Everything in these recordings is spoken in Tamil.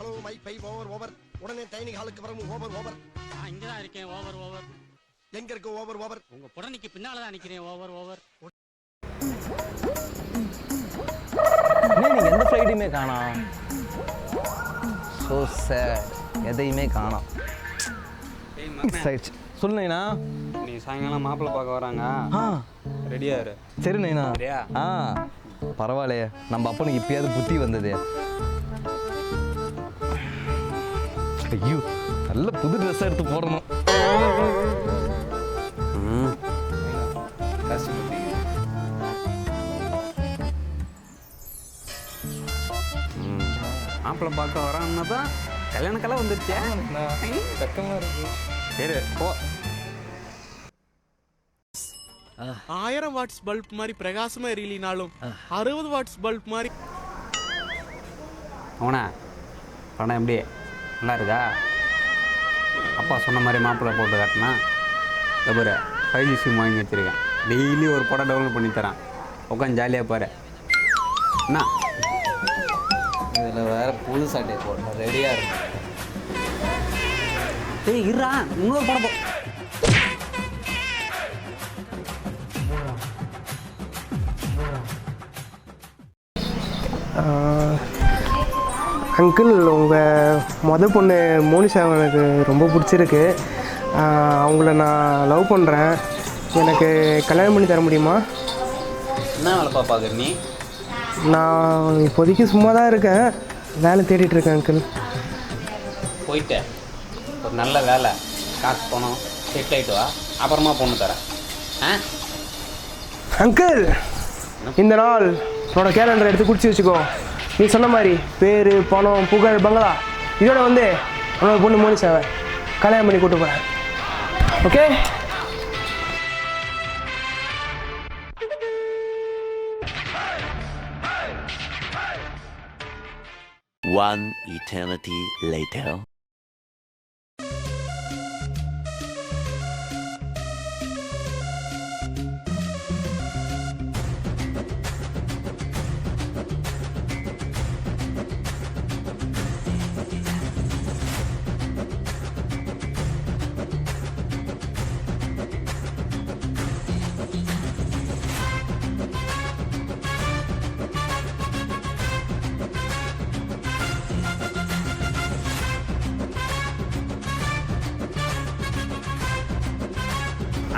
ஹலோ மை பை ஓவர் உடனே டைனிங் ஹாலுக்கு வரணும். ஓவர் நான் இங்க தான் இருக்கேன். ஓவர் எங்க இருக்கு ஓவர் உங்க புடனைக்கு பின்னால தான் நிக்கிறேன். ஓவர் நீங்க எந்த ஃப்ளைட்டையுமே காணோம். So sad. எதையுமே காணோம். சொல்லு நைனா. நீ சாயங்காலம் மாப்பிள்ளை பார்க்க வராங்க. ரெடியா இரு. சரி நைனா. சரியா? பரவாயில்லையே, நம்ம அப்பனுக்கு இப்பயாவது புத்தி வந்தது. ஐயோ, நல்ல புது ட்ரெஸ் எடுத்து போடணும். மாப்பிள்ளை பார்க்க வரான்னா தான் கல்யாணக்கெல்லாம் வந்துருச்சே. வெக்கமா இருக்கு. சரி போ. 1000 வாட்ஸ் பல்ப் மாதிரி பிரகாசமா எரியலினாலும் 60 வாட்ஸ் பல்ப் மாதிரி. அவனா படம் எப்படி நல்லா இருக்கா? அப்பா சொன்ன மாதிரி மாப்பிள்ளை போட்டு காட்டினா ஒரு 5G சிம் வாங்கி வச்சுருக்கேன். டெய்லி ஒரு படம் டவுன்லோட் பண்ணி தரேன். உட்காந்து ஜாலியாக பாரு. என்ன இதில் வேற புது சட்டை போடணும். ரெடியாக இருக்கு. ஏய் இருடா, இன்னொரு படம் போ. அங்கிள், உங்கள் பொண்ணு மோனிஷா எனக்கு ரொம்ப பிடிச்சிருக்கு. அவங்கள நான் லவ் பண்ணுறேன். எனக்கு கல்யாணம் பண்ணி தர முடியுமா? என்ன வேலைப்பா பார்க்குற நீ? நான் இப்போதைக்கு சும்மா தான் இருக்கேன். வேலை தேடிட்டுருக்கேன் அங்கிள். போயிட்டு ஒரு நல்ல வேலை, காசு பணம் செட்டில் ஆகிட்டு வா, அப்புறமா பொண்ணு தரேன். அங்கிள், இந்த நாள் உன்னோட கேலண்டரை எடுத்து குடிச்சு வச்சுக்கோ. நீ சொன்ன மாதிரி பேர், பணம், புகழ், பங்களா இதோட உன்னோட பொண்ணு மோனிஷாவை கல்யாணம் பண்ணி கூட்டு போகிறேன். ஓகே? One eternity later.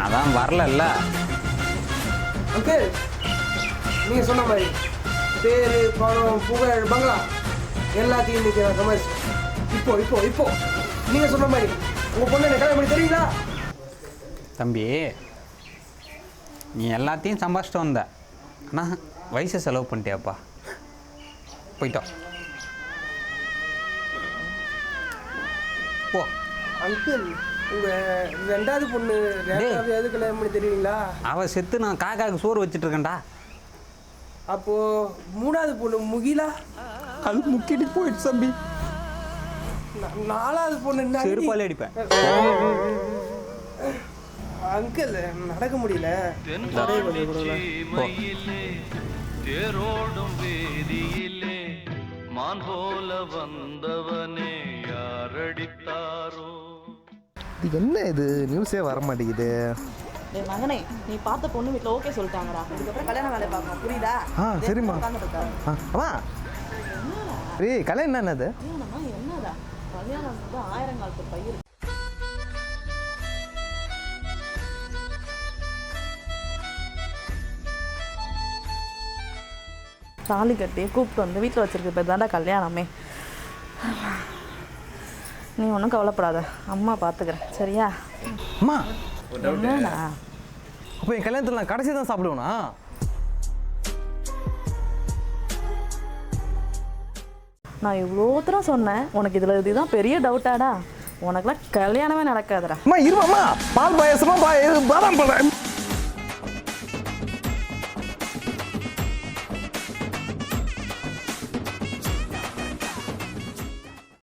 அதான் வரல. ஓகே, நீங்கள் சொன்ன மாதிரி பேர், பணம், புகழ், பங்களா எல்லாத்தையும் இன்னைக்கு நான் சமாளிச்சு இப்போ நீங்கள் சொன்ன மாதிரி உங்கள் பொண்ணு எனக்கு கல்யாணம் பண்ணி தெரியுங்களா? தம்பி, நீ எல்லாத்தையும் சம்பாதிச்சிட்டு வந்த, ஆனால் வயசை செலவு பண்ணிட்டியாப்பா. போயிட்டோம் போ. அங்கிள், உங்கள் ரெண்டாவது பொண்ணு எது கல்யாணம் பண்ணி தெரியுங்களா? அவள் செத்து நான் காக்காவுக்கு சோறு வச்சுட்டு இருக்கேன்டா. அப்போது மூணாவது பொண்ணு முகிலா? அது முக்கிட்டு போயிடுச்சு தம்பி. நாலாவது பொண்ணு செருப்பாலே அடிப்பேன். அங்கிள், நடக்க முடியல. தேரோடும் வேதியிலே மான் போல வந்தவனே யாரடித்தாரோ? இது என்ன, இது நியூஸே வர மாட்டேங்குது. என் மகனே, நீ பார்த்த பொண்ணு வீட்டில் ஓகே சொல்லிட்டாங்கடா. இதுக்கப்புறம் கல்யாண வேலை பார்க்கணும், புரியுதா? சரிம்மா. அம்மா, ஏய் கல்யாணம் என்னது? என்னடா கல்யாணம் 1000 காலத்து பயிர். தாலி கட்டி கூப்பிட்டு வந்து வீட்டில் வச்சிருக்க பேர் தாண்டா கல்யாணமே. நீ ஒன்றும் கவலைப்படாத, அம்மா பார்த்துக்கிறேன், சரியா? அம்மா, என்னடா அப்போ என் கல்யாணத்தில் நான் கடைசி தான் சாப்பிடுவேனா? நான் இவ்வளோ தூரம் சொன்னேன், உனக்கு இதில் இதுதான் பெரிய டவுட்டாடா? உனக்குலாம் கல்யாணமே நடக்காதுடா. அம்மா இருமாம்மா, பால் பாயசமா பாதாம் பழம்